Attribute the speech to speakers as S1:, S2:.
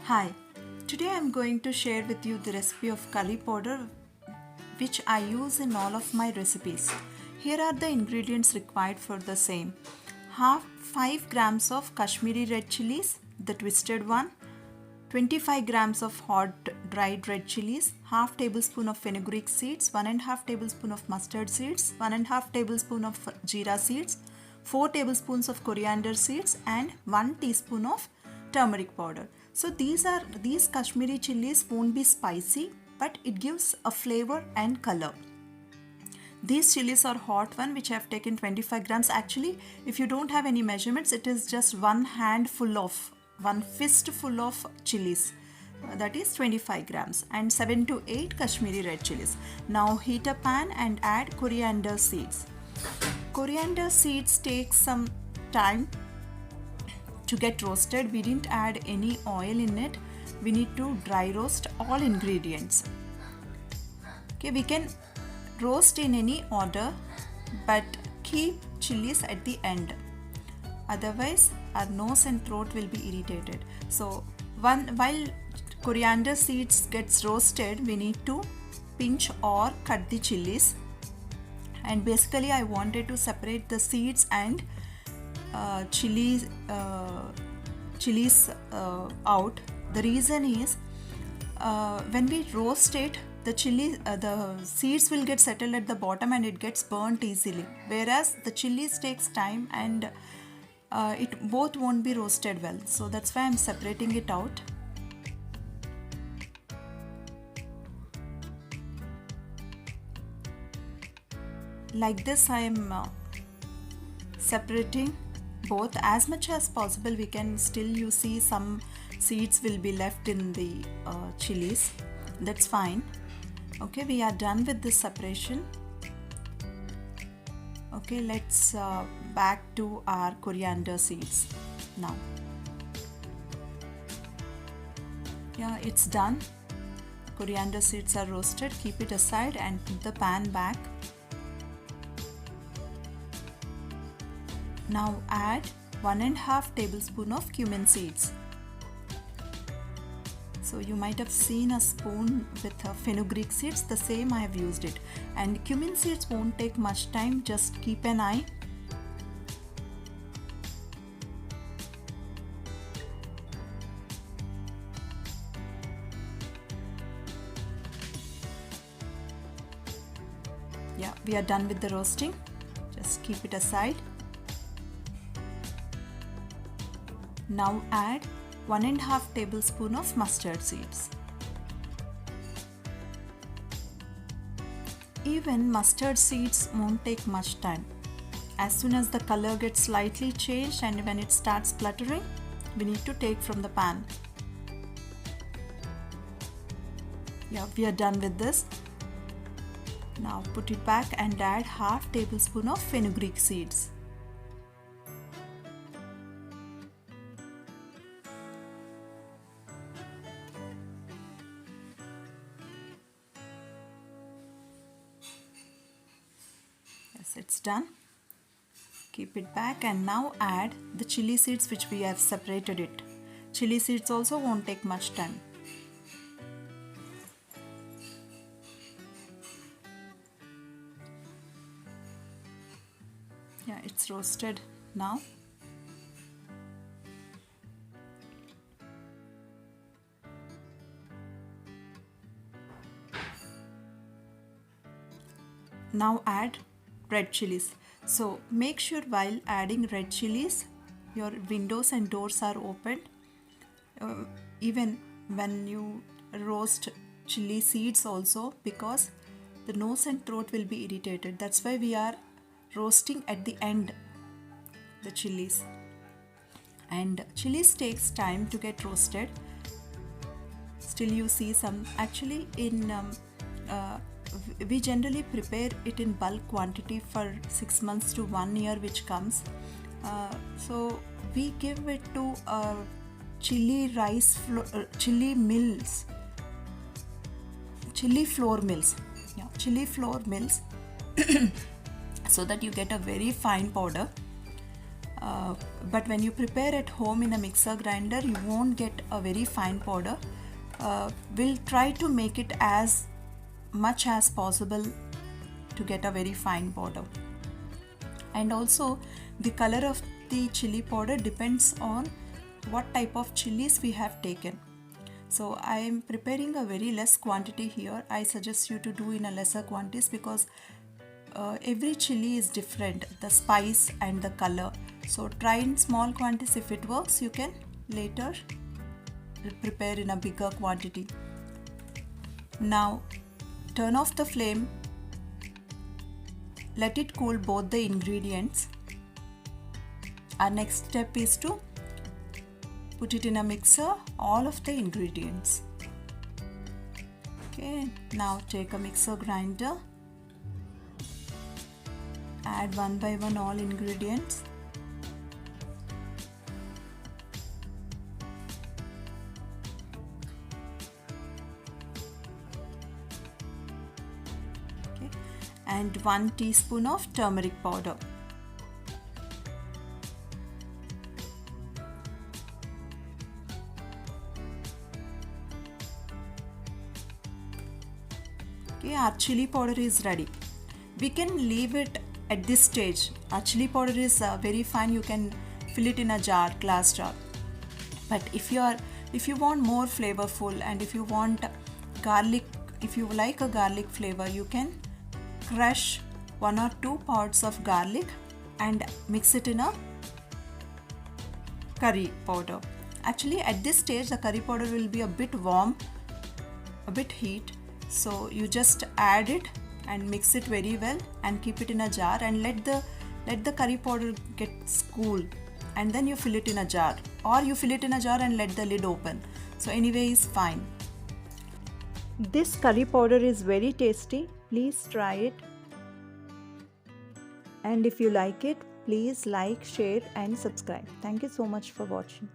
S1: Hi, today I am going to share with you the recipe of curry powder which I use in all of my recipes. Here are the ingredients required for the same. Half 5 grams of Kashmiri red chilies, the twisted one, 25 grams of hot dried red chilies, half tablespoon of fenugreek seeds, 1.5 tablespoon of mustard seeds, 1.5 tablespoon of jeera seeds, 4 tablespoons of coriander seeds and 1 teaspoon of turmeric powder. So these Kashmiri chilies won't be spicy, but it gives a flavor and color. These chilies are hot one which I have taken 25 grams. Actually, if you don't have any measurements, it is just one fistful of chilies. That is 25 grams and 7 to 8 Kashmiri red chilies. Now heat a pan and add coriander seeds. Coriander seeds take some time to get roasted. We didn't add any oil in it. We need to dry roast all ingredients. Okay, we can roast in any order, but keep chilies at the end. Otherwise, our nose and throat will be irritated. So, while coriander seeds gets roasted, we need to pinch or cut the chilies. And basically, I wanted to separate the seeds and chilies out. The reason is when we roast it, the seeds will get settled at the bottom and it gets burnt easily, whereas the chilies takes time and it both won't be roasted well. So that's why I'm separating it out. Like this I am separating both as much as possible. We can still, you see, some seeds will be left in the chilies. That's fine. Okay, we are done with this separation. Okay, let's back to our coriander seeds now. Yeah, it's done. Coriander seeds are roasted. Keep it aside and put the pan back. Now add 1.5 tablespoon of cumin seeds. So you might have seen a spoon with fenugreek seeds, the same I have used it. And cumin seeds won't take much time, just keep an eye. Yeah, we are done with the roasting. Just keep it aside. Now add 1.5 tablespoon of mustard seeds. Even mustard seeds won't take much time. As soon as the color gets slightly changed and when it starts spluttering, we need to take from the pan. Yeah, we are done with this. Now put it back and add half tablespoon of fenugreek seeds. Yes, it's done. Keep it back and now add the chili seeds which we have separated it. Chili seeds also won't take much time. Yeah, it's roasted now. Now add red chilies. So make sure while adding red chilies, your windows and doors are open. Even when you roast chili seeds also, because the nose and throat will be irritated. That's why we are roasting at the end the chilies. And chilies takes time to get roasted. Still you see some, actually in we generally prepare it in bulk quantity for 6 months to 1 year which comes. So we give it to chili flour mills. Yeah, chili flour mills so that you get a very fine powder. But when you prepare at home in a mixer grinder, you won't get a very fine powder. We'll try to make it as much as possible to get a very fine powder. And also the color of the chili powder depends on what type of chilies we have taken. So I am preparing a very less quantity here. I suggest you to do in a lesser quantities because every chili is different, the spice and the color. So try in small quantities. If it works, you can later prepare in a bigger quantity. Now turn off the flame. Let it cool both the ingredients. Our next step is to put it in a mixer, all of the ingredients. Okay, now take a mixer grinder. Add one by one all ingredients. Okay, and 1 teaspoon of turmeric powder. Okay, our chili powder is ready. We can leave it at this stage. Our chili powder is very fine. You can fill it in a jar, glass jar. But if you want more flavorful and if you want garlic, if you like a garlic flavor, you can crush 1 or 2 pods of garlic and mix it in a curry powder. Actually, at this stage, the curry powder will be a bit warm, a bit heat. So you just add it and mix it very well and keep it in a jar and let the curry powder get cool, and then you fill it in a jar, or you fill it in a jar and let the lid open. So anyway is fine. This curry powder is very tasty. Please try it. And if you like it, please like, share and subscribe. Thank you so much for watching.